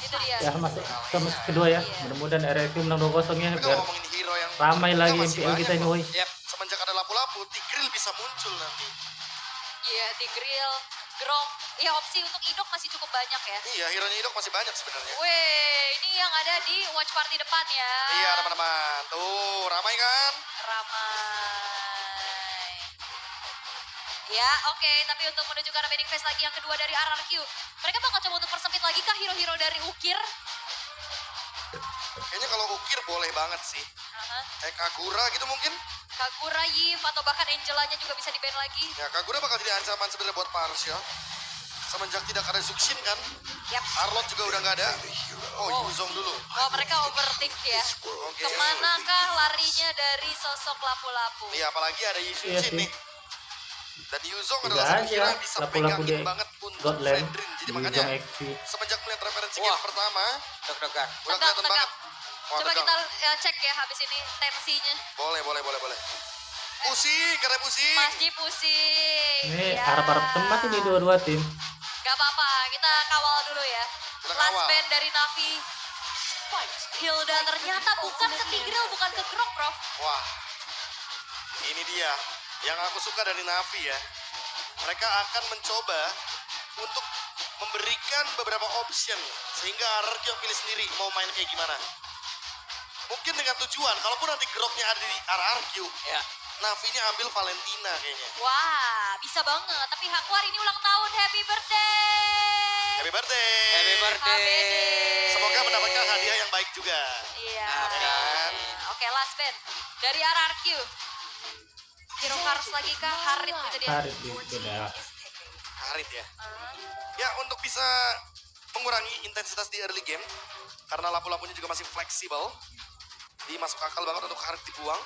Itu dia. Ya masuk ke match kedua ya. Iya. Mudah-mudahan RRQ menang 2-0 ya Tapi biar kalau ngomongin hero yang ramai lagi masih MPL kita banyak ini, loh. woi. Yap. Semenjak ada lapu-lapu, Tigreal bisa muncul nanti. Iya, Tigreal, Grok. Ya opsi untuk Idok masih cukup banyak ya. Iya, hero-nya Idok masih banyak sebenarnya. Weh, ini yang ada di watch party depan ya. Iya, teman-teman. Tuh, ramai kan? Ramai. Ya, oke. Tapi untuk menuju ke arah wedding phase lagi yang kedua dari RRQ. Mereka bakal coba untuk persempit lagi kah hero-hero dari Ukir? Kayaknya kalau Ukir boleh banget sih. Aha. Kayak Kagura gitu mungkin. Kagura, Yif, atau bahkan Angelanya juga bisa di-ban lagi. Ya, Kagura bakal jadi ancaman sebenarnya buat Parsha. Semenjak tidak ada Zuxin kan. Yap. Arlot juga udah nggak ada. Oh, Yuzong dulu. Oh, mereka overthink ya. Oke. Kemanakah larinya dari sosok lapu-lapu? Iya, apalagi ada Iya Yuzong sih. nih. Dan Yuzong Juga adalah satu aja hero yang bisa lapu-lapu pegangin di banget untuk Godland. Fredrin. Jadi Di makanya Ujung XP. semenjak melihat referensi Wah. game pertama, Deg-degan. udah Tegak, kelihatan tegak. banget. Wah, Coba tegang. kita cek ya habis ini tensinya. Boleh. Pusing, karena pusing. Mas Ji pusing. Ini Ya. harap-harap cemas ini dua-dua tim. Gak apa-apa, kita kawal dulu ya. Kita Last kawal. band dari Navi. Hilda ternyata bukan ke Tigreal, bukan ke Grok, bro. Wah, ini dia yang aku suka dari Navi ya. Mereka akan mencoba untuk memberikan beberapa option sehingga RRQ yang pilih sendiri mau main kayak gimana. Mungkin dengan tujuan, kalaupun nanti Groknya ada di RRQ, Ya. Navinya ambil Valentina kayaknya. Wah, bisa banget. Tapi Haku hari ini ulang tahun, happy birthday. Happy birthday. Happy birthday. HBD. Semoga mendapatkan hadiah yang baik juga. Iya. Kan? Oke, last band dari RRQ. Hero Cars lagi kah? Harit itu dia. Harit itu dah. Harit ya. Ah. Ya, untuk bisa mengurangi intensitas di early game, karena lapu-lapunya juga masih fleksibel, masuk akal banget untuk Harit dibuang.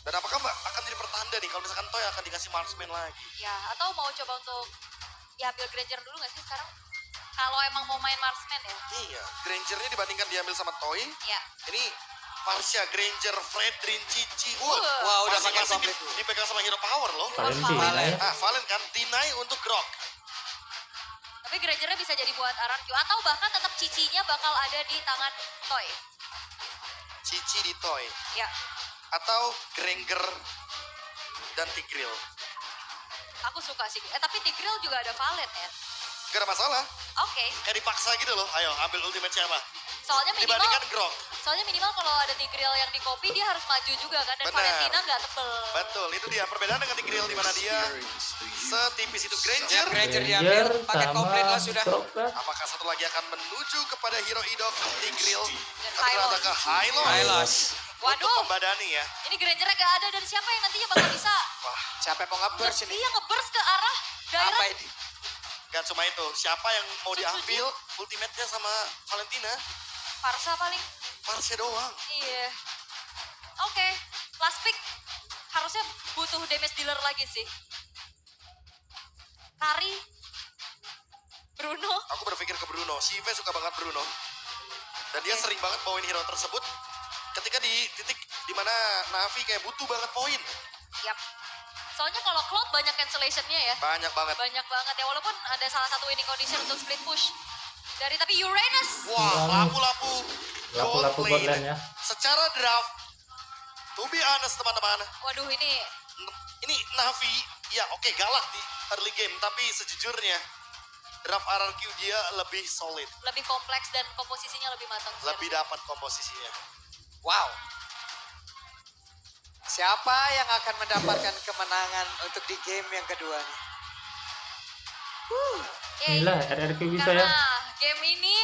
Dan apakah Mbak akan jadi pertanda nih kalau misalkan Toy akan dikasih marksman lagi? Ya, atau mau coba untuk ya ambil Granger dulu gak sih sekarang? Kalau emang mau main marksman ya. Iya, Grangernya dibandingkan diambil sama Toy, Ya. ini Parsha, Granger, Fredrin, Cici, Wah, udah pakai masing-masing komplit. dipegang sama hero power loh. Valentina Valen. ya. Valen kan, deny untuk Grok. Tapi Grangernya bisa jadi buat RRQ atau bahkan tetap cicinya bakal ada di tangan Toy. Cici di Toy. Ya. Atau Granger dan Tigreal. Aku suka sih. Tapi Tigreal juga ada Valen ya. Gak ada masalah, Oke. kayak dipaksa gitu loh. Ayo, ambil ultimate siapa? Soalnya minimal Dibandingkan Grok. kalau ada Tigreal yang di copy dia harus maju juga kan dan Benar. Valentina nggak tebel. Betul, itu dia perbedaan dengan Tigreal di mana dia setipis itu Granger. Ya, Granger diambil, paket komplit lah sudah. Grok kah? Apakah satu lagi akan menuju kepada hero idol Tigreal? Dan Ternyata ke Hylos. Hylos. Untuk Waduh, membadani ya. ini Grangernya nggak ada dan siapa yang nantinya bakal bisa Wah, Siapa yang mau nge-burst ini? Iya nge-burst ke arah Apa daerah. ini? gak cuma itu. Siapa yang mau diambil ultimate-nya sama Valentina? Parsa paling. Parsha doang. Iya. Oke, last pick harusnya butuh damage dealer lagi sih. Kari, Bruno, Aku berpikir ke Bruno. Si Yves suka banget Bruno. Dan dia sering banget bawain hero tersebut ketika di titik dimana Navi kayak butuh banget poin. yap. Soalnya kalau Cloud banyak cancellation-nya ya. Banyak banget. Banyak banget ya, walaupun ada salah satu winning condition untuk split push. Tapi Uranus. Wah, lapu-lapu. Lapu-lapu gold bot lane. lane ya. Secara draft, to be honest teman-teman, Waduh ini Navi, ya oke galak di early game, tapi sejujurnya draft RRQ dia lebih solid, lebih kompleks dan komposisinya lebih matang. sih lebih dapat komposisinya. Wow. Siapa yang akan mendapatkan kemenangan untuk di game yang kedua nih? Yeay. Inilah RRQ bisa Karena ya. game ini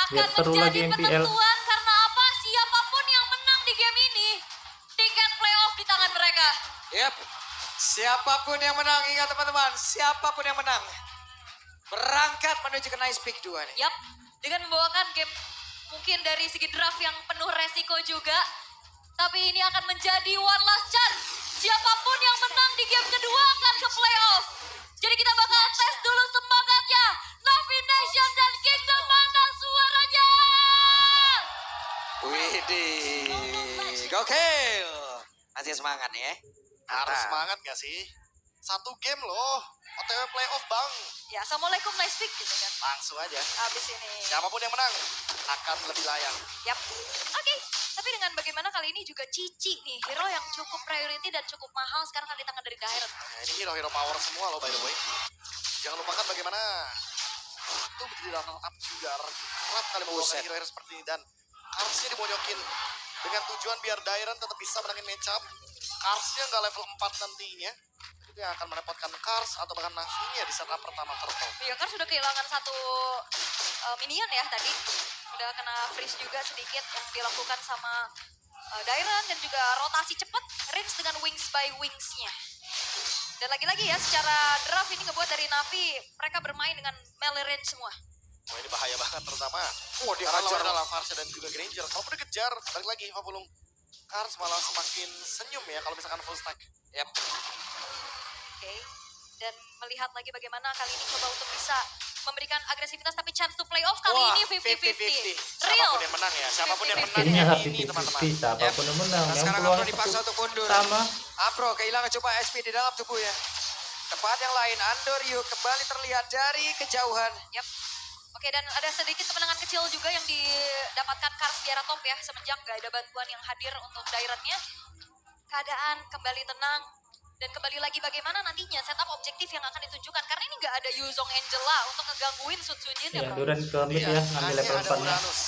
akan Biar seru menjadi lagi MPL. penentuan karena apa? Siapapun yang menang di game ini, tiket playoff di tangan mereka. Yap. Siapapun yang menang, ingat teman-teman, siapapun yang menang berangkat menuju ke Nice Pick 2 nih. Yap, dengan membawakan game mungkin dari segi draft yang penuh resiko juga. Tapi ini akan menjadi one last chance. Siapapun yang menang di game kedua akan ke playoff. Jadi kita bakal tes dulu semangatnya. Navi Nation dan Kingdom, mana suaranya? Widih, gokil. Masih semangat nih ya. Harus Mantap. semangat gak sih? Satu game loh. OTW playoff bang. Ya, assalamualaikum nice pick gitu kan. Langsung aja. Abis ini. Siapapun yang menang akan lebih layak. Yap. Oke. Tapi dengan bagaimana kali ini juga Cici nih, hero yang cukup priority dan cukup mahal sekarang kan di tangan dari Dairon. Nah, ini hero-hero power semua loh by the way. Jangan lupakan bagaimana itu menjadi runner up juga. Kerap kali membawakan hero-hero seperti ini dan Karsnya dimonyokin dengan tujuan biar Dairon tetap bisa menangin matchup. Karsnya nggak level 4 nantinya. Itu yang akan merepotkan Kars atau bahkan Navinya di setup pertama Turtle. Iya kan sudah kehilangan satu minion ya tadi. Udah kena freeze juga sedikit yang dilakukan sama Dairon dan juga rotasi cepat Rins dengan wings by wingsnya. Dan lagi-lagi ya secara draft ini ngebuat dari Navi mereka bermain dengan melee range semua. Wah ini bahaya banget terutama. Dia Karena hajar. lawannya Lavarsia dan juga Granger. Kalaupun dikejar, balik lagi Fabulung. Kars malah semakin senyum ya kalau misalkan full stack. Yap. Oke. Dan melihat lagi bagaimana kali ini coba untuk bisa memberikan agresivitas tapi chance to play off kali Wah, ini 50-50. Real. Siapapun yang menang ya, siapapun yang menang Timnya ya, happy ini teman-teman. siapapun yang menang. Nah, Yang sekarang peluang Apro dipaksa untuk mundur. sama. Apro kehilangan coba SP di dalam tubuhnya. Tempat yang lain, Andoryu kembali terlihat dari kejauhan. Yap. Oke, dan ada sedikit kemenangan kecil juga yang didapatkan Kars di arah top ya, semenjak gak ada bantuan yang hadir untuk Dairon-nya. Keadaan kembali tenang, dan kembali lagi bagaimana nantinya setup objektif yang akan ditunjukkan. Karena ini gak ada Yuzong Angela untuk ngegangguin Sun Sunjin ya Ya, bro. Duran ke mid ya, ngambil nanti level ada 4 nya. Uranus.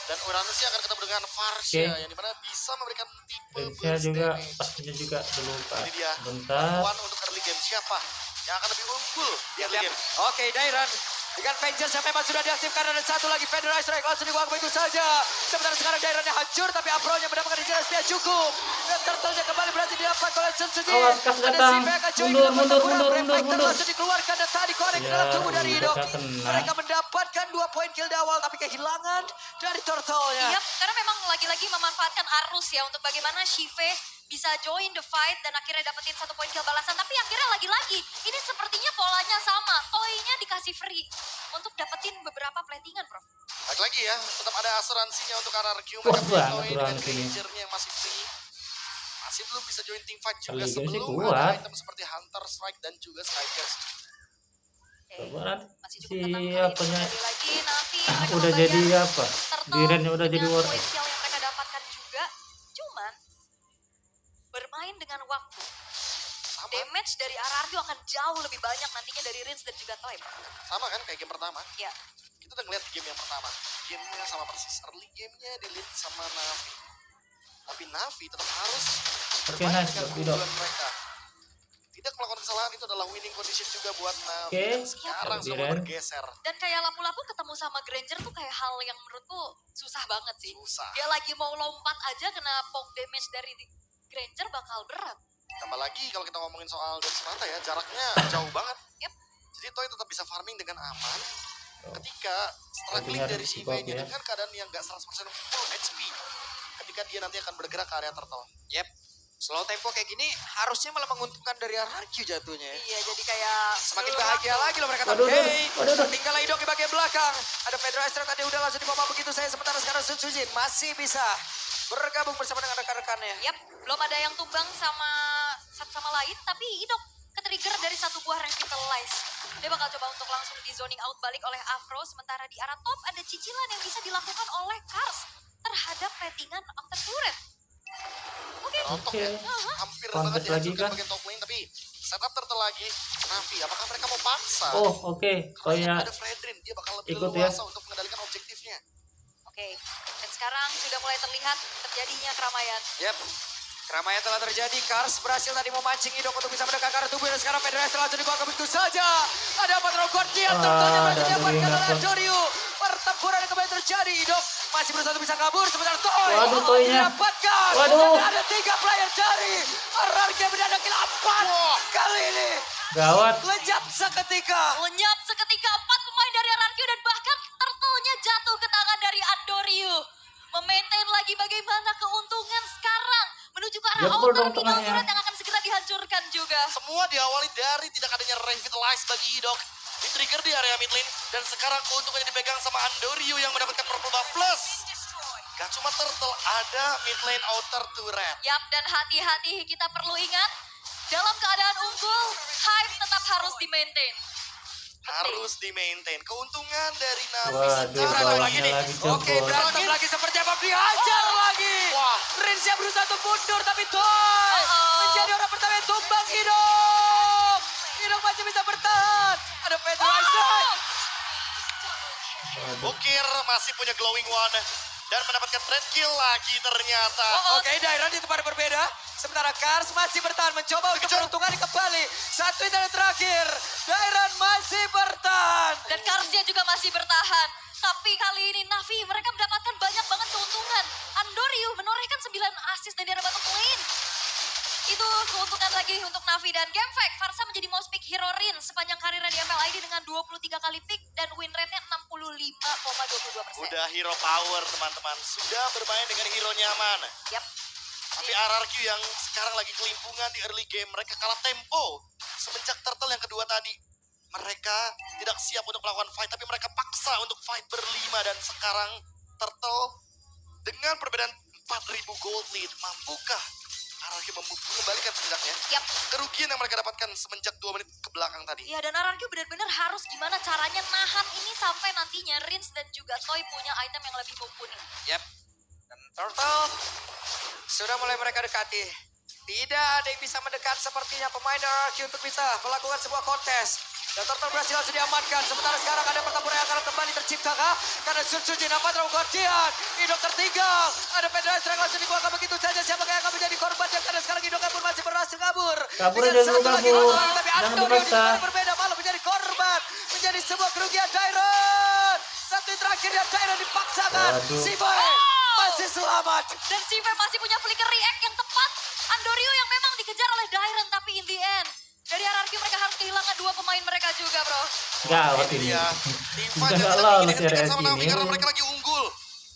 Dan Uranusnya akan ketemu dengan Varsha yang dimana bisa memberikan tipe Rinsnya burst juga, damage. pastinya juga dulu Pak. Ini dia. Bentar. Bantuan untuk early game siapa yang akan lebih unggul di early game? Oke, Dairon. Dengan Vengeance yang memang sudah diaktifkan, ada satu lagi Federal Strike langsung dibuang begitu saja. Sementara sekarang Daironnya hancur, tapi Apro-nya mendapatkan regenerasi yang cukup. Dan Turtle-nya kembali berhasil didapat oleh Sun Sujin. Awas, Kas Ada datang. si Becca Joy Mundur, yang mundur, bertempur, mundur, Reflector mundur. langsung dikeluarkan dan tadi korek ke Ya, dalam tubuh dari udah Ido. kena. Mereka mendapatkan 2 poin kill di awal, tapi kehilangan dari Turtle-nya. Iya, karena memang lagi-lagi memanfaatkan arus ya untuk bagaimana Shive bisa join the fight dan akhirnya dapetin 1 poin kill balasan. Tapi akhirnya lagi-lagi ini sepertinya polanya sama. Toy-nya dikasih free untuk dapetin beberapa platingan, bro. Balik lagi ya, tetap ada asuransinya untuk RRQ. Kuat Mereka banget Toy dengan Uranus ini. Grangernya yang masih free. Masih belum bisa join team fight juga Early game sih sebelum kuat. ada item seperti Hunter Strike dan juga Skykers. Oke, Coba nanti masih si cukup tenang kali ini. apanya Kembali lagi Navi mereka udah membayar jadi apa? Turtle Dirennya udah jadi dengan war. poin kill yang mereka dapatkan juga. Cuman bermain dengan waktu. Sama, Damage dari RRQ akan jauh lebih banyak nantinya dari Rins dan juga Toy. sama kan kayak game pertama. Ya, Kita udah ngeliat game yang pertama. Gamenya sama persis. Early gamenya di lead sama Navi. Tapi Navi tetap harus Oke, bermain nice, dengan Bro. keunggulan mereka. Tidak melakukan kesalahan itu adalah winning condition juga buat Navi. Oke, Dan sekarang semua Diren. bergeser. dan kayak lapu-lapu ketemu sama Granger tuh kayak hal yang menurutku susah banget sih. Susah. Dia lagi mau lompat aja kena poke damage dari Granger bakal berat. Tambah lagi kalau kita ngomongin soal Dex Mata ya, jaraknya jauh banget. Yep. Jadi Toy tetap bisa farming dengan aman ketika struggling Tapi dari harus si support V-nya ya. dengan keadaan yang gak 100% full HP. Ketika dia nanti akan bergerak ke area turtle. Yep. Slow tempo kayak gini harusnya malah menguntungkan dari RRQ jatuhnya ya. Iya, jadi kayak Semakin seluruh bahagia waktu. lagi loh mereka. Waduh, Hey, waduh. tinggal Idok di bagian belakang. Ada Federal Strike tadi udah langsung dibawa begitu saya. Sementara sekarang Sun Sujin masih bisa bergabung bersama dengan rekan-rekannya. Yap, belum ada yang tumbang sama satu sama lain, tapi Idok ketrigger dari satu buah revitalize. Dia bakal coba untuk langsung di zoning out balik oleh Afro, sementara di arah top ada cicilan yang bisa dilakukan oleh Kars terhadap ratingan Octa Turret. Oke, Rontok Oke. ya. Hampir Kontes banget lagi dihancurkan kah? bagian top lane. Tapi setup turtle lagi. Navi, apakah mereka mau paksa? Oh, oke. Karena Toya ada Fredrin, dia bakal lebih ikut ya. leluasa untuk mengendalikan objektifnya. oke. Dan sekarang sudah mulai terlihat terjadinya keramaian. Yep. Keramaian telah terjadi. Kars berhasil tadi memancing Idok untuk bisa mendekat ke arah tubuh. Dan sekarang Federal Strike langsung dibawa begitu saja. Ada Patrol Guardian. Turtle-nya berhasil ada didapatkan Dorina, oleh Bro. Andoryu. Pertempuran yang kembali terjadi. Idok masih berusaha untuk bisa kabur. Sementara Toy Waduh, Toy-nya. didapatkan. Waduh. Dan ada 3 player dari RRQ mendadak kill 4. Kali ini gawat. lejap seketika. Lenyap seketika 4 pemain dari RRQ dan bahkan turtle-nya jatuh ke tangan dari Andoryu. Memaintain lagi bagaimana keuntungan sekarang menuju ke arah Jebol outer dong middle tengahnya. turret yang akan segera dihancurkan juga. Semua diawali dari tidak adanya revitalize bagi Idok. Di trigger di area mid lane. Dan sekarang keuntungannya dipegang sama Andoryu yang mendapatkan purple buff plus. Gak cuma turtle, ada mid lane outer turret. Yap, dan hati-hati kita perlu ingat dalam keadaan unggul, hype tetap harus di-maintain. Harus di-maintain. Keuntungan dari Navi Waduh, sekarang bawahnya lagi Oke, jebol. berantem lagi seperti apa? Dihajar lagi. Wah. Rins yang berusaha untuk mundur, tapi Toy menjadi orang pertama yang tumbang. Idong masih bisa bertahan. Ada Pedro Isaac. Waduh. Bukir masih punya glowing one dan mendapatkan red kill lagi ternyata. Oke, Dairon di tempat yang berbeda. Sementara Kars masih bertahan mencoba untuk Dikejar. peruntungan kembali. Satu internet terakhir. Dairon masih bertahan. Dan Karsnya juga masih bertahan. Tapi kali ini Navi mereka mendapatkan banyak banget keuntungan. Andoryu menorehkan 9 assist dan dia dapat poin. Itu keuntungan lagi untuk Navi dan Game Fact. Farsa menjadi most pick hero Rin sepanjang karirnya di MPL ID dengan 23 kali pick dan win rate-nya 65,22%. Udah hero power teman-teman. Sudah bermain dengan hero nyaman. Yap. Tapi RRQ yang sekarang lagi kelimpungan di early game, mereka kalah tempo. Semenjak Turtle yang kedua tadi, mereka tidak siap untuk melakukan fight, tapi mereka paksa untuk fight berlima. Dan sekarang Turtle dengan perbedaan 4.000 gold lead, mampukah RRQ mengembalikan setidaknya Yap. kerugian yang mereka dapatkan semenjak 2 menit ke belakang tadi? Iya, dan RRQ benar-benar harus gimana caranya nahan ini sampai nantinya Rins dan juga Toy punya item yang lebih mumpuni. Yap. Dan Turtle sudah mulai mereka dekati. Tidak ada yang bisa mendekat sepertinya pemain RRQ untuk bisa melakukan sebuah kontes. Dan Turtle berhasil langsung diamankan. Sementara sekarang ada pertempuran yang akan kembali tercipta kah? Karena Sunsujin apa terlalu Guardian. Idok tertinggal. Ada Pedro Strike langsung dikeluarkan begitu saja. Siapakah yang akan menjadi korban? Dan karena sekarang Idok pun masih berhasil kabur. Kabur Dengan aja dulu, satu lagi kabur. korban. Tapi Jangan Antonio dipaksa. di berbeda malah menjadi korban. Menjadi sebuah kerugian Dairon. Satu yang terakhir dan Dairon dipaksakan. Waduh. Siboy masih selamat. Dan Sive masih punya flicker react yang tepat. Andoryu yang memang dikejar oleh Dairon, tapi in the end dari RRQ mereka harus kehilangan 2 pemain mereka juga, bro. Gawat ini. Dia tim Bisa fight nggak yang lolos lagi ya dihentikan Red sama Navi ini. karena mereka lagi unggul.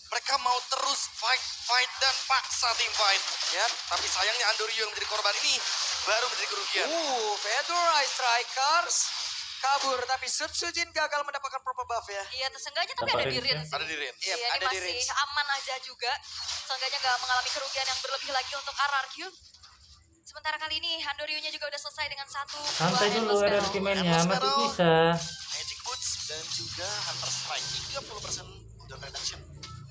Mereka mau terus fight dan paksa tim fight. Ya, tapi sayangnya Andoryu yang menjadi korban ini baru menjadi kerugian. Pedro Strikers kabur, tapi Sunsujin gagal mendapatkan proper buff ya. Iya, seenggaknya tapi Tanpa ada di Rins ya. Rins. Ada di Rin. Iya, Iya, ada ini di masih Rins. aman aja juga. Seenggaknya nggak mengalami kerugian yang berlebih lagi untuk RRQ. Sementara kali ini Andoryu-nya juga udah selesai dengan 1 Santai dulu RRQ mainnya, Endless masih Battle. bisa. Magic Boots dan juga Hunter Strike 30% down reduction.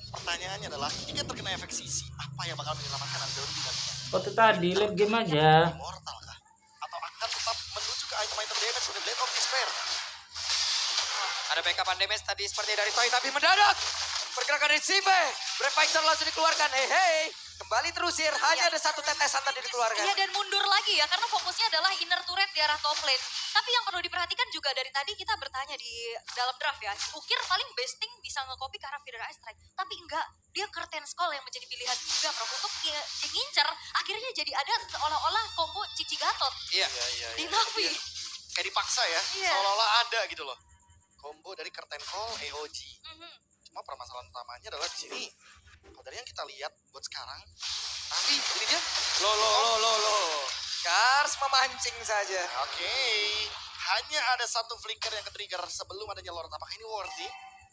Pertanyaannya adalah, jika terkena efek sisi, apa yang bakal menyelamatkan Andoryu nantinya? Waktu tadi late game aja. Immortal kah? Atau akan tetap menuju ke item-item damage seperti Blade of Despair? Ada backup damage tadi seperti dari Toy, tapi mendadak pergerakan dari Sive. Brave Fighter langsung dikeluarkan. Hei, kembali terusir. Hanya ada satu tetesan tadi dikeluarkan. Iya, dan mundur lagi ya, karena fokusnya adalah inner turret di arah top lane. Tapi yang perlu diperhatikan juga dari tadi kita bertanya di dalam draft ya, Ukir paling besting bisa nge-copy ke arah Feeder Ice Strike. Tapi enggak, dia Curtain Skull yang menjadi pilihan juga, Bro. Untuk ngincer, akhirnya jadi ada seolah-olah combo Cici Gatot Iya. di Navi. Kayak dipaksa ya, Iya. seolah-olah ada gitu loh. Combo dari Curtain Call, AOG. Mhm. Cuma permasalahan utamanya adalah di sini. Kalau dari yang kita lihat buat sekarang, Navi ini dia. Lo. Kars memancing saja. Oke, hanya ada satu flicker yang ke-trigger sebelum adanya Lord. Apakah ini worthy?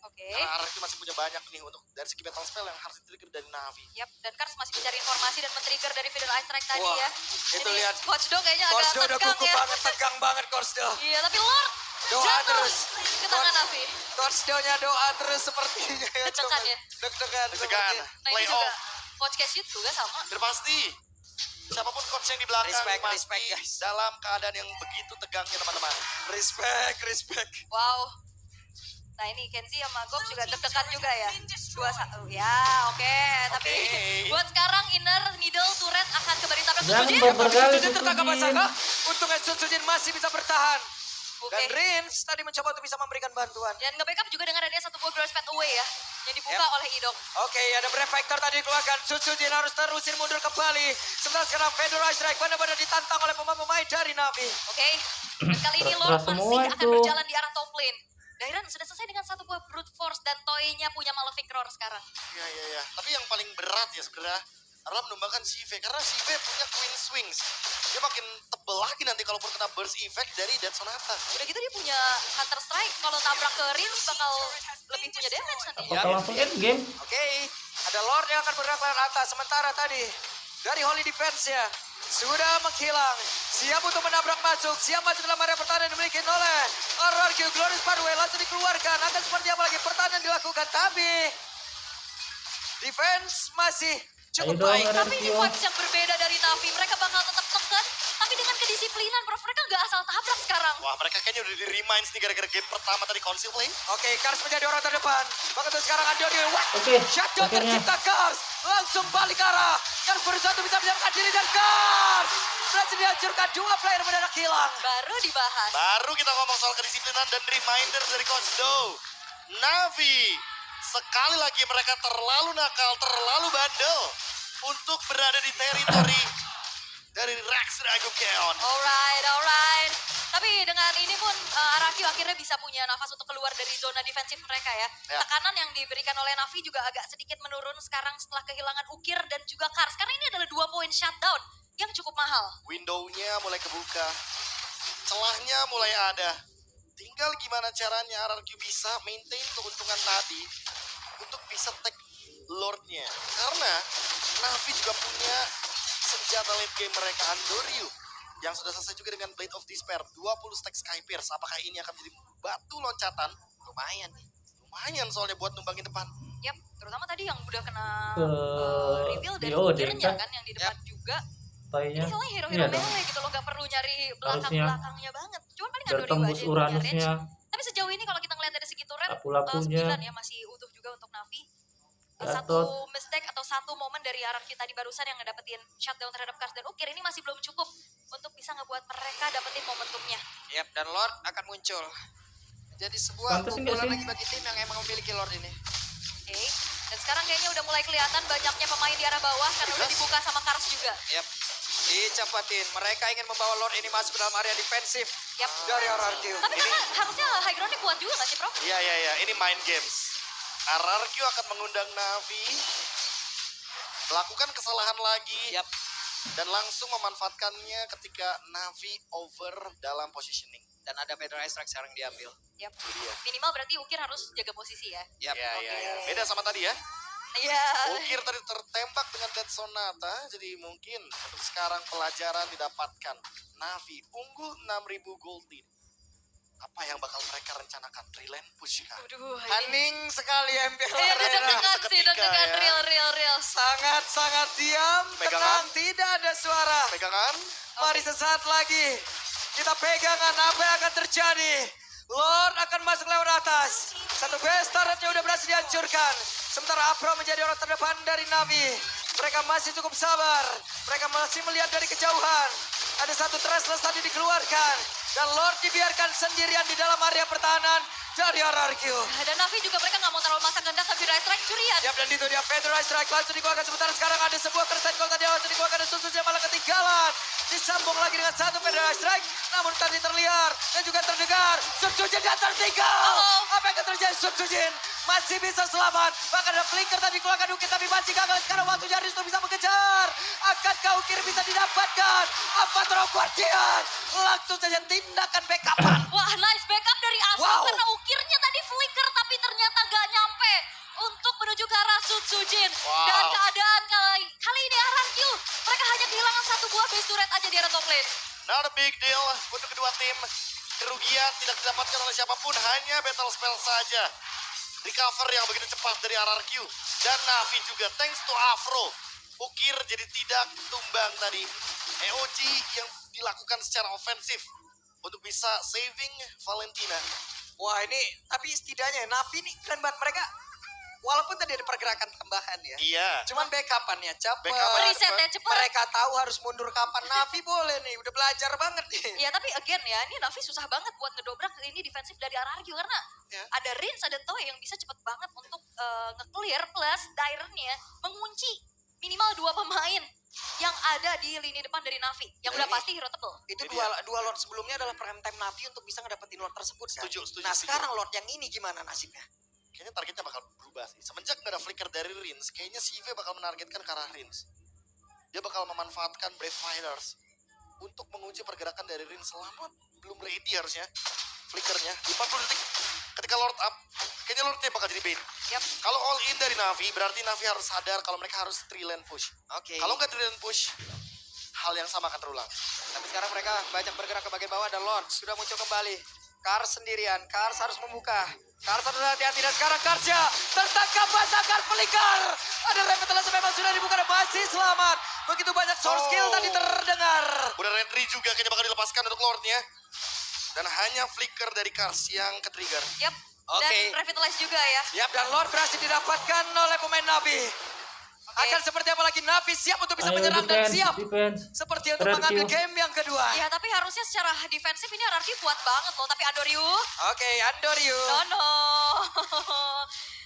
Oke. Karena RRQ masih punya banyak nih untuk dari segi battle spell yang harus di-trigger dari Navi. Yap, dan Kars masih mencari informasi dan men-trigger dari Feeder Ice Strike tadi Wah, ya. itu Jadi lihat. Watchdog kayaknya agak Korsdo udah tegang gugup ya. banget, tegang banget Korsdo. Iya, tapi Lord Doa jatuh terus. ke tangan Navi. Korsdo-nya doa terus sepertinya. Deg-degan ya? Deg-degan. Deg-degan. sepertinya. Nah, ini Play juga off. Coach Cashew juga sama. Sudah pasti. Siapapun coach yang di belakang Respect, pasti respect, guys. dalam keadaan yang begitu tegangnya teman-teman. Respect. Wow. Nah, ini Kenzie sama Gob juga deg-degan juga ya. 2-1. Ya, oke. Tapi Oke. buat sekarang inner middle turret akan kembali tabrak Jangan Sunsujin. baper kali Sunsujin tertangkap Sunsujin. basah. Untungnya Sunsujin masih bisa bertahan. Oke. Dan Rins tadi mencoba untuk bisa memberikan bantuan. Dan nge-backup juga dengan adanya satu buah Gross Pet Away ya. Yang dibuka Yep. oleh Idok. Oke, ada Brave Fighter tadi dikeluarkan. Sunsujin harus terusir mundur kembali. Sementara sekarang Fedor Strike benar-benar ditantang oleh pemain-pemain dari Navi. Oke. Dan kali ini Terserah Lord semua masih akan itu. berjalan di arah top lane. Dairon sudah selesai dengan satu buah Brute Force dan Toy-nya punya Malefic Roar sekarang. Iya. Tapi yang paling berat ya sebenarnya adalah menumbangkan Sive. Karena Sive punya Queen Swings. Dia makin tebel lagi nanti kalaupun kena burst effect dari Dead Sonata. Udah gitu dia punya Hunter Strike. Kalau tabrak ke Rins bakal lebih punya damage nantinya. Apakah langsung end game? Oke, ada Lord yang akan bergerak ke atas. Sementara tadi dari Holy Defense ya sudah menghilang. Siap untuk menabrak masuk. Siap masuk dalam area pertahanan yang dimiliki oleh RRQ. Glorious Pathway langsung dikeluarkan. Akan seperti apa lagi pertahanan dilakukan. Tapi defense masih cukup Ayo dong, baik. Tapi ini RRQ. vibes yang berbeda dari Navi. Mereka bakal tetap tekan, tapi dengan kedisiplinan, Prof. Mereka nggak asal tabrak sekarang. Wah, mereka kayaknya udah di-reminds nih gara-gara game pertama tadi Council Play. Oke, Kars menjadi orang terdepan. Bahkan tuh sekarang Andoni. Wah, Oke, shutdown akhirnya. tercipta Kars. Langsung balik ke arah. Kars berusaha untuk bisa menyelamatkan diri dan Kars berhasil dihancurkan. Dua player mendadak hilang. Baru dibahas. Baru kita ngomong soal kedisiplinan dan reminder dari Coach Do. Navi, sekali lagi mereka terlalu nakal, terlalu bandel untuk berada di teritori dari Rex Ragukeon. Alright. Tapi dengan ini pun RRQ akhirnya bisa punya nafas untuk keluar dari zona defensif mereka ya. Ya. Tekanan yang diberikan oleh Navi juga agak sedikit menurun sekarang setelah kehilangan Ukir dan juga Kars. Karena ini adalah 2 poin shutdown yang cukup mahal. Window-nya mulai kebuka, celahnya mulai ada. Tinggal gimana caranya RRQ bisa maintain keuntungan tadi untuk bisa take Lord-nya. Karena Navi juga punya senjata late game mereka, Andoryu, yang sudah selesai juga dengan Blade of Despair, 20 stack Sky Pierce. Apakah ini akan menjadi batu loncatan? Lumayan nih. Lumayan soalnya buat numbangin depan. Yap, terutama tadi yang udah kena Ke reveal dari Dio, Ukirnya Deka. kan yang di depan juga. Kayaknya. Ini soalnya Iya hero-hero dong. melee gitu loh, gak perlu nyari Harusnya. belakang-belakangnya banget. Cuman paling Biar Andoryu tembus aja yang punya range. Uranusnya, Tapi sejauh ini kalau kita ngeliat dari segi turret, lapu-lapunya. 9 ya masih utuh juga untuk Navi. Satu Gatot. mistake atau satu momen dari RRQ tadi barusan yang ngedapetin shutdown terhadap Kars dan Ukir ini masih belum cukup untuk bisa ngebuat mereka dapetin momentumnya. Yap, dan Lord akan muncul. Jadi sebuah Pantes nggak pukulan sih? lagi bagi tim yang emang memiliki Lord ini. Oke, dan sekarang kayaknya udah mulai kelihatan banyaknya pemain di arah bawah karena udah dibuka sama Kars juga. Yap, dicepatin. Mereka ingin membawa Lord ini masuk ke dalam area defensif Yap. dari RRQ. Tapi karena harusnya high ground-nya kuat juga gak sih, Prof? Iya, ini mind games. RRQ akan mengundang Navi melakukan kesalahan lagi Yap. dan langsung memanfaatkannya ketika Navi over dalam positioning. Dan ada Pedro Strike sekarang diambil. Yap. Itu dia. Minimal berarti Ukir harus jaga posisi ya. Yap. Iya. Beda sama tadi ya. Iya. Ukir tadi tertembak dengan Dead Sonata, jadi mungkin untuk sekarang pelajaran didapatkan. Navi unggul 6.000 gold lead. Apa yang bakal mereka rencanakan? Triland push kah? Aduh, ini. Hening sekali MPL Iya, Arena. deg-degan sih, Seketika deg-degan ya. real. Sangat-sangat diam, Pegangan. tenang, tidak ada suara. Pegangan? Mari sesaat lagi kita pegangan apa yang akan terjadi. Lord akan masuk lewat atas. Satu base turretnya udah berhasil dihancurkan. Sementara Afro menjadi orang terdepan dari Navi. Mereka masih cukup sabar. Mereka masih melihat dari kejauhan. Ada satu Trestless tadi dikeluarkan. Dan Lord dibiarkan sendirian di dalam area pertahanan dari RRQ. Dan Navi juga mereka nggak mau terlalu masang gendak tapi Rise Strike curian. Yap, dan itu dia Pedro Strike langsung dikeluarkan. Sementara sekarang ada sebuah keresahan gol tadi langsung dikeluarkan dan Susunya malah ketinggalan. Disambung lagi dengan satu Pedro Strike. Namun tadi terlihat dan juga terdengar. Subsujin dan tertinggal. Apa yang akan terjadi? Subsujin masih bisa selamat. Bahkan ada flicker tadi dikeluarkan Ukir tapi masih gagal. Sekarang waktunya Risto bisa mengejar. Akankah Ukir bisa didapatkan? Apa Throw Guardian? Langsung saja tindakan backupan. Wah, nice backup dari Afro Wow. karena Ukirnya tadi flicker tapi ternyata nggak nyampe untuk menuju ke arah Sutsujin. Wow. Dan keadaan kali ini RRQ mereka hanya kehilangan satu buah base turret aja di arah top lane. Not a big deal untuk kedua tim. Kerugian tidak didapatkan oleh siapapun, hanya battle spell saja. Recover yang begitu cepat dari RRQ. Dan Navi juga, thanks to Afro. Ukir jadi tidak tumbang tadi. EOG yang dilakukan secara ofensif untuk bisa saving Valentina. Wah ini, tapi setidaknya Navi nih keren banget mereka. Walaupun tadi ada pergerakan tambahan ya. Iya. Cuman backupannya cepet. Backupan Resetnya cepet. Mereka tahu harus mundur kapan. Navi boleh nih, udah belajar banget nih. Ya tapi again ya, ini Navi susah banget buat ngedobrak ini defensif dari RRQ karena Ya. ada Rins, ada Toy yang bisa cepet banget untuk nge-clear plus Dairennya mengunci minimal 2 pemain yang ada di lini depan dari Navi yang udah pasti hero tebel. Itu Ini dua Lord sebelumnya adalah prime time Navi untuk bisa ngedapetin Lord tersebut kan. Setuju. Nah sekarang Lord yang ini gimana nasibnya? Kayaknya targetnya bakal berubah sih. Semenjak nggak ada flicker dari Rins, kayaknya CV bakal menargetkan ke arah Rins. Dia bakal memanfaatkan Brave Fighters untuk mengunci pergerakan dari Rins selama belum ready harusnya. Flickernya di 40 detik ketika Lord up, kayaknya Lordnya bakal jadi bait. Yap. Kalau all in dari Navi, berarti Navi harus sadar kalau mereka harus 3 lane push. Oke. Kalau nggak 3 lane push, hal yang sama akan terulang. Tapi sekarang mereka banyak bergerak ke bagian bawah dan Lord sudah muncul kembali. Kars sendirian, Kars harus membuka. Kars harus hati-hati dan sekarang Karsnya tertangkap basah, Kars pelingkar. Ada revitalisasi memang sudah dibuka dan masih selamat. Begitu banyak source skill tadi terdengar. Udah Retri juga kayaknya bakal dilepaskan untuk Lordnya. Dan hanya flicker dari Kars yang ke-trigger. Yap. Oke. Dan revitalize juga ya. Yap, dan Lord berhasil didapatkan oleh pemain Navi. Akan seperti apa lagi Navi siap untuk bisa Ayo menyerang dan defense, siap. defense. Seperti untuk Red mengambil kill. game yang kedua. Ya, tapi harusnya secara defensif ini RRQ kuat banget loh. Tapi Andoryu, Oke, Andoryu. no.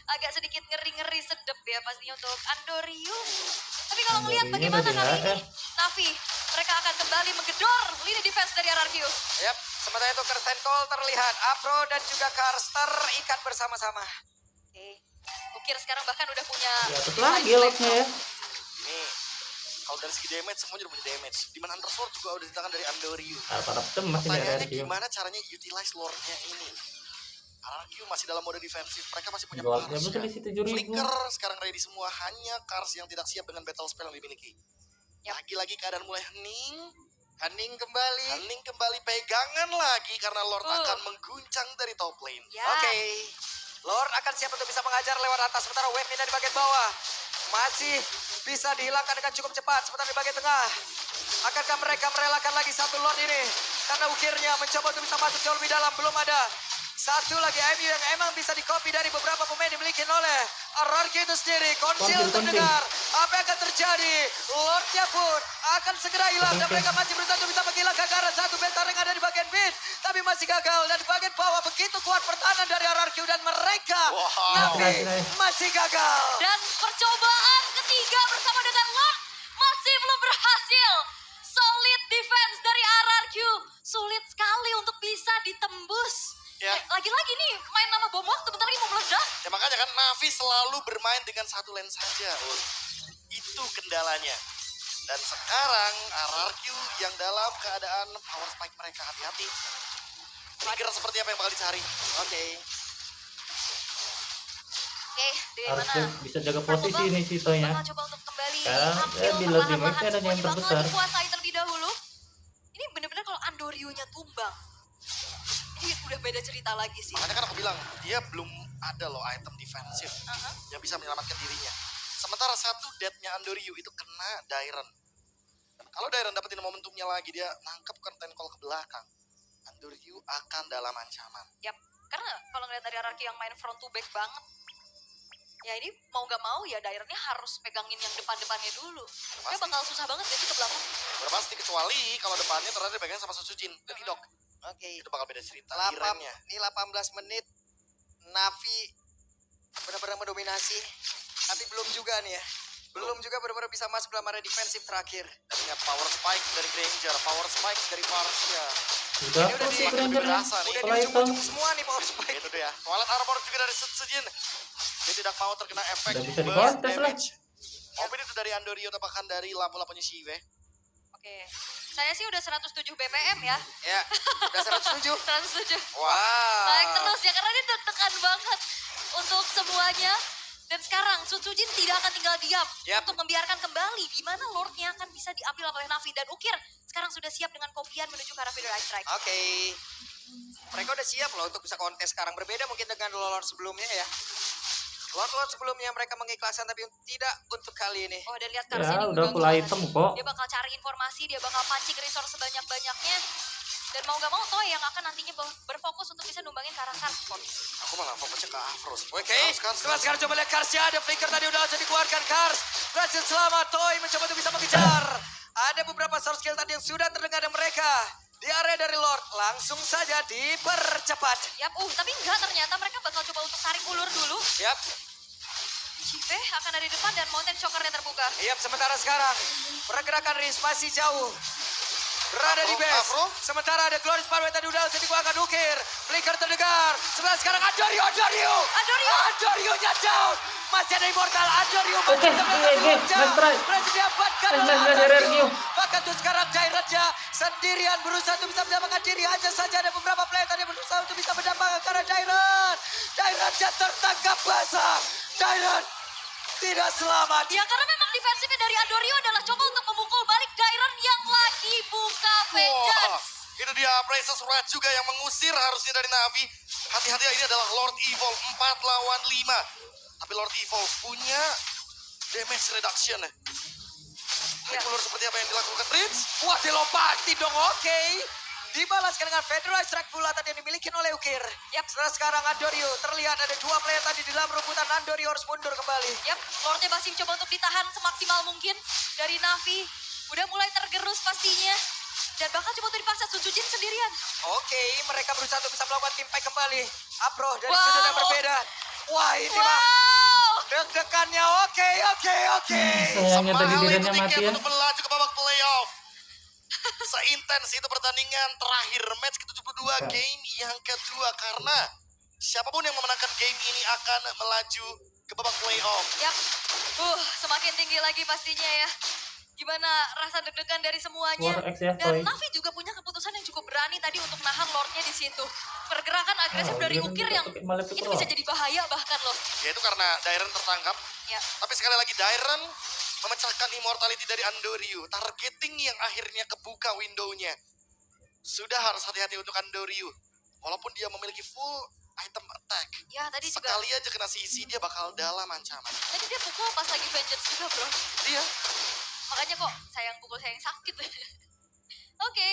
Agak sedikit ngeri-ngeri sedep ya pastinya untuk Andoryu. Tapi kalau ngelihat Andoryu bagaimana dari kali ini, AF. Navi, mereka akan kembali menggedor lini defense dari RRQ. Yap, sementara itu curtain call terlihat. Afro dan juga Kars terikat bersama-sama. Oke. Ukir sekarang bahkan udah punya... Di atas lagi lotnya ya. Nih, kalau dari segi damage semuanya udah punya damage. Dimana Undersword juga udah di tangan dari Andoryu. Para cemas ini Pertanyaannya RRQ. gimana caranya utilize Lordnya ini? RRQ masih dalam mode defensif, mereka masih punya Goldnya Kars. bisa di situ 7.000. Flicker sekarang ready semua, hanya Kars yang tidak siap dengan battle spell yang dimiliki. Yap. Lagi-lagi keadaan mulai hening. Hening kembali. Hening kembali, pegangan lagi karena Lord akan mengguncang dari top lane. Ya. Oke. Lord akan siap untuk bisa mengajar lewat atas. Sementara wave Mina di bagian bawah masih bisa dihilangkan dengan cukup cepat. Sementara di bagian tengah, akankah mereka merelakan lagi satu Lord ini? Karena ukirnya mencoba untuk bisa masuk jauh lebih dalam. Belum ada satu lagi MU yang emang bisa di-copy dari beberapa pemain dimiliki oleh RRQ itu sendiri. Konsil terdengar. Apa yang akan terjadi? Lordnya pun akan segera hilang. Dan mereka masih berusaha untuk bisa menghilangkan karena satu bentang yang ada di bagian mid. Tapi masih gagal. Dan di bagian bawah begitu kuat pertahanan dari RRQ. Dan mereka Navi masih gagal. Dan percobaan ketiga bersama dengan Lord masih belum berhasil. Solid defense dari RRQ. Sulit sekali untuk bisa ditembus. Ya. Lagi-lagi nih main nama bom waktu bentar lagi mau meledak. Ya makanya kan Navi selalu bermain dengan satu lane saja. Itu kendalanya. Dan sekarang RRQ yang dalam keadaan power spike mereka, hati-hati. Trigger seperti apa yang bakal dicari? Oke. Oke, Harus mana? bisa jaga posisi nih si Tonya. Bakal coba untuk kembali Sekarang, ambil di lobby perlahan-lahan mereka ada yang semuanya bakal terbesar. dikuasai terlebih dahulu. Ini bener-bener kalau Andoryu-nya tumbang. Ini udah beda cerita lagi sih. Makanya kan aku bilang, dia belum ada loh item defensif yang bisa menyelamatkan dirinya. Sementara satu death-nya Andoryu itu kena Dairon. Dan kalau Dairon dapetin momentumnya lagi, dia nangkep curtain call ke belakang. Andoryu akan dalam ancaman. Yap, karena kalau ngeliat dari RRQ yang main front to back banget, ya ini mau gak mau ya Daironnya harus pegangin yang depan-depannya dulu. Dia Pasti. bakal susah banget sih ke belakang. Udah pasti, kecuali kalau depannya ternyata dipegang sama Susujin dan Idok. Oke. Itu bakal beda cerita. 8, Irennya. ini 18 menit. Navi benar-benar mendominasi. Tapi belum juga nih ya. Belum juga benar-benar bisa masuk dalam area defensif terakhir. Tadinya power spike dari Granger, power spike dari Parsia. Udah Ini udah kok si di- Granger nih. berasa nih. Udah di Setelah itu ujung-ujung semua nih power spike. Itu dia. Twilight Armor juga dari Susujin. Dia tidak mau terkena efek Udah bisa burst dikontes lah. damage. Mobil itu dari Andoryu, bahkan dari lampu-lampunya Shive. Oke, saya sih udah 107 BPM ya. Ya, udah 107. 107. Wow. Naik terus ya, karena dia deg-degan banget untuk semuanya. Dan sekarang Sutsujin tidak akan tinggal diam Yap. untuk membiarkan kembali di mana Lordnya akan bisa diambil oleh Navi. Dan Ukir sekarang sudah siap dengan kopian menuju ke arah Feeder Ice Strike. Oke. Mereka udah siap loh untuk bisa kontes sekarang. Berbeda mungkin dengan Lord sebelumnya ya. Lord sebelumnya mereka mengikhlaskan tapi tidak untuk kali ini. Oh, dan lihat Ya Karsnya udah full item kok. Dia bakal cari informasi, dia bakal pancing resource sebanyak-banyaknya. Dan mau gak mau Toy yang akan nantinya berfokus untuk bisa numbangin ke arah Karspot. Aku malah fokusnya ke Afro sih. Oke, Kars. sekarang coba lihat Karsnya. Ada flicker tadi udah langsung dikeluarkan. Kars berhasil selamat. Toy mencoba untuk bisa mengejar. Ada beberapa source skill tadi yang sudah terdengar dari mereka. Di area dari Lord langsung saja dipercepat. Yap, tapi enggak, ternyata mereka bakal coba untuk tarik ulur dulu. Yap, Chive akan ada di depan dan Mountain Choker-nya terbuka. yap, sementara sekarang pergerakan Riz masih jauh. Berada di base. Afro. Sementara ada Glory Sparrow tadi udah langsung dikeluarkan Ukir. Flicker terdengar. Sebentar sekarang Andoryu. Andoryu-nya down. Masih ada Immortal. Andoryu Oke, nice try. berhasil diamankan oleh Nice Andoryu. RRQ. Bahkan tuh sekarang Jairatnya sendirian berusaha untuk bisa mendapatkan diri. Hanya saja ada beberapa player tadi yang berusaha untuk bisa mendapatkan karena Jairat. Jairatnya tertangkap basah. Jairat tidak selamat. Ya karena memang defensifnya dari Andorio adalah coba untuk memukul balik Dairon yang lagi buka Wah, vengeance. itu dia Princess Red juga yang mengusir harusnya dari Navi. Hati-hati ya, ini adalah Lord Evil 4 lawan 5. Tapi Lord Evil punya damage reduction. Ya. Ulur seperti apa yang dilakukan Prince? Wah, dilompati dong, oke. Dibalaskan dengan Federal Strike pula tadi yang dimiliki oleh Ukir. Yap. Setelah sekarang Andorio terlihat ada 2 player tadi di dalam rebutan. Andorio harus mundur kembali. Yap, Lordnya masih coba untuk ditahan semaksimal mungkin dari Navi. Udah mulai tergerus pastinya. Dan bahkan coba untuk dipaksa Sujujin sendirian. Oke, mereka berusaha untuk bisa melakukan tim fight kembali. Apro dari Wow. sudut yang berbeda. Wah, ini mah Wow! deg-degannya. Oke. Sayangnya tadi Semahal Dirennya itu mati tiket ya. untuk melaju ke babak playoff. Seintens itu pertandingan terakhir match ke-72 game yang kedua karena siapapun yang memenangkan game ini akan melaju ke babak playoff. Yap, semakin tinggi lagi pastinya ya. Gimana rasa deg-degan dari semuanya. War X ya, Dan Toy. Navi juga punya keputusan yang cukup berani tadi untuk nahan Lordnya di situ. Pergerakan agresif Oh, dari Diren Ukir juga yang pakai Malefic ini Roar. bisa jadi bahaya bahkan loh. Ya itu karena Dairon tertangkap. Ya. Tapi sekali lagi Dairon memecahkan immortality dari Andoryu. Targeting yang akhirnya kebuka window-nya. Sudah harus hati-hati untuk Andoryu. Walaupun dia memiliki full item attack. Ya tadi juga, Sekali aja kena CC dia bakal dalam ancaman. tadi dia pukul pas lagi vengeance juga bro. Dia Makanya kok sayang pukul sayang sakit. Oke,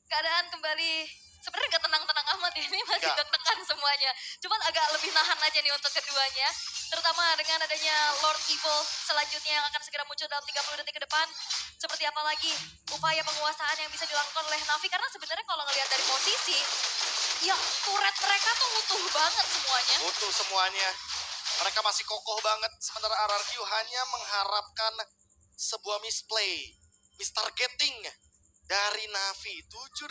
keadaan kembali sebenarnya nggak tenang-tenang amat ya. Ini masih Nggak. deg-degan semuanya. Cuman agak lebih nahan aja nih untuk keduanya. Terutama dengan adanya Lord Evil selanjutnya yang akan segera muncul dalam 30 detik ke depan. Seperti apa lagi upaya penguasaan yang bisa dilakukan oleh Navi. Karena sebenarnya kalau ngelihat dari posisi, ya turret mereka tuh utuh banget semuanya. butuh semuanya. Mereka masih kokoh banget. Sementara RRQ hanya mengharapkan sebuah misplay. Mistargeting dari Navi. 7.500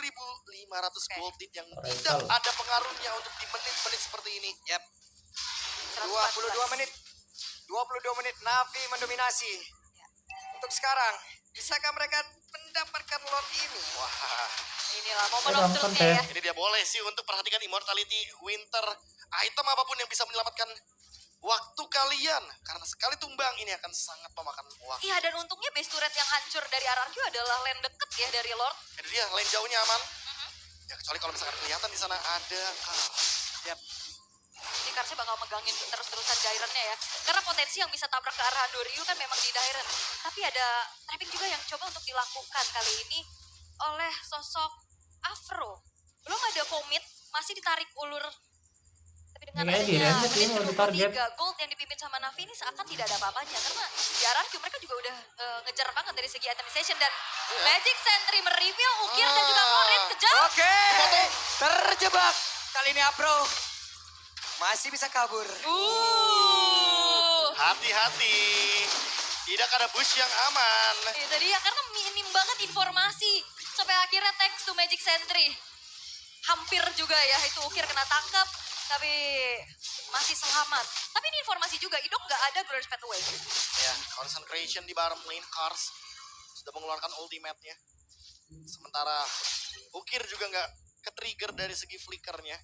Oke. gold lead yang Rental. tidak ada pengaruhnya untuk di menit-menit seperti ini. Yap. 114. 22 menit. 22 menit Navi mendominasi. Ya. Untuk sekarang, bisakah mereka mendapatkan Lord ini? Wah, Inilah momen Oh, of gampang, truth-nya ya. ini dia boleh sih untuk perhatikan immortality, winter, item apapun yang bisa menyelamatkan waktu kalian. Karena sekali tumbang ini akan sangat memakan waktu. Iya, dan untungnya base turret yang hancur dari RRQ adalah lane deket ya dari Lord. Ini dia, lane jauhnya aman. Ya kecuali kalau misalkan kelihatan di sana ada Kars. Yap. Ini Karsnya bakal megangin terus-terusan Dairon-nya ya. Karena potensi yang bisa tabrak ke arah Andoryu kan memang di Dairon. Tapi ada trapping juga yang coba untuk dilakukan kali ini oleh sosok Afro. Belum ada komit, masih ditarik ulur. Tapi dengan Kayaknya di adanya range sih, menit mau ditarget. 23 gold yang dipimpin sama Navi ini seakan tidak ada apa-apanya. Karena di RRQ mereka juga udah ngejar banget dari segi itemization. Dan Magic Sentry mereview Ukir dan juga Morin kejar. Oke. Terjebak. Kali ini Apro masih bisa kabur. Hati-hati. Tidak ada bush yang aman. Itu dia, karena minim banget informasi. Sampai akhirnya thanks to Magic Sentry. Hampir juga ya, itu Ukir kena tangkap. Tapi masih selamat. Tapi ini informasi juga, Idok nggak ada Glorious Pathway. Ya, concentration di bottom lane Kars sudah mengeluarkan ultimate-nya. Sementara Ukir juga nggak ke-trigger dari segi flickernya.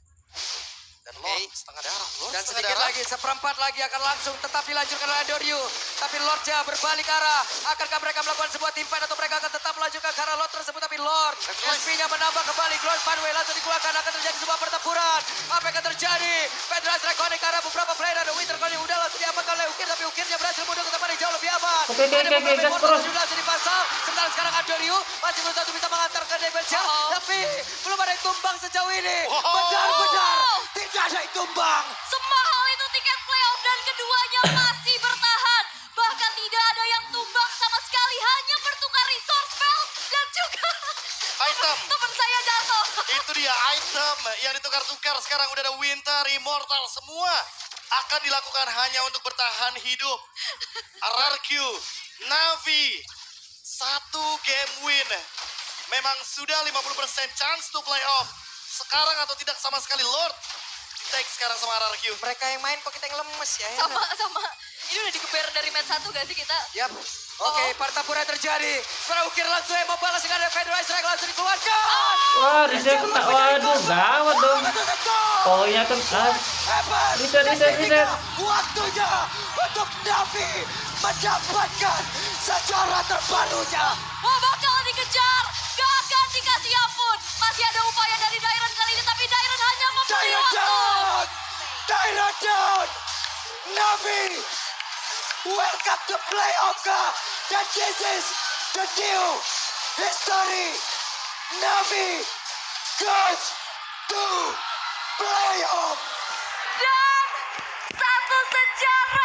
Dan Lord Oke. setengah darah. Lord Dan setengah sedikit darah. lagi, seperempat lagi akan langsung tetap dilanjutkan oleh Andoryu. Tapi Lordnya berbalik arah. Akankah mereka melakukan sebuah team fight atau mereka akan tetap melanjutkan ke arah Lord tersebut? Tapi Lord, SP-nya menambah kembali. Glorious Pathway langsung dikeluarkan. Akan terjadi sebuah pertempuran. Apa yang akan terjadi? Federal Strike connect ke arah beberapa player. Ada Winter Calling udah langsung diamankan oleh Ukir. Tapi Ukirnya berhasil mundur ke tempat yang jauh lebih aman. Oke, Ada beberapa gas immortal terus. juga langsung dipasang. Sementara sekarang Andoryu masih berusaha untuk bisa mengantarkan damage-nya. Tapi belum ada yang tumbang sejauh ini. Wow. Benar-benar tidak ada yang tumbang. Semahal itu tiket playoff dan keduanya masih bertahan. Bahkan tidak ada yang tumbang sama sekali. Hanya bertukar resource spell dan juga Item. teman saya jatuh. Itu dia item yang ditukar-tukar. Sekarang udah ada Winter, Immortal. Semua akan dilakukan hanya untuk bertahan hidup. RRQ, Navi, 1 game win. Memang sudah 50% chance to playoff. Sekarang atau tidak sama sekali Lord. Take sekarang sama RRQ. Mereka yang main kok kita yang lemes ya. Sama. Ini udah dikeber dari match 1 gak sih kita? Yap. Oke, pertempuran terjadi. Sekarang Ukir langsung mau balas dengan ada Federal Strike langsung dikeluarkan. Wah, reset kena. Waduh, gawat dong. Poinnya kan Hebat. Reset. Waktunya untuk Navi mendapatkan sejarah terbarunya. Wah, bakal dikejar. Gak akan dikasih ampun. Masih ada upaya dari Dairon kali ini, tapi Dairon hanya memberi Tyra waktu. down! Tyra down! Navi! Welcome to playoff kah? Dan this is the new history. Navi goes to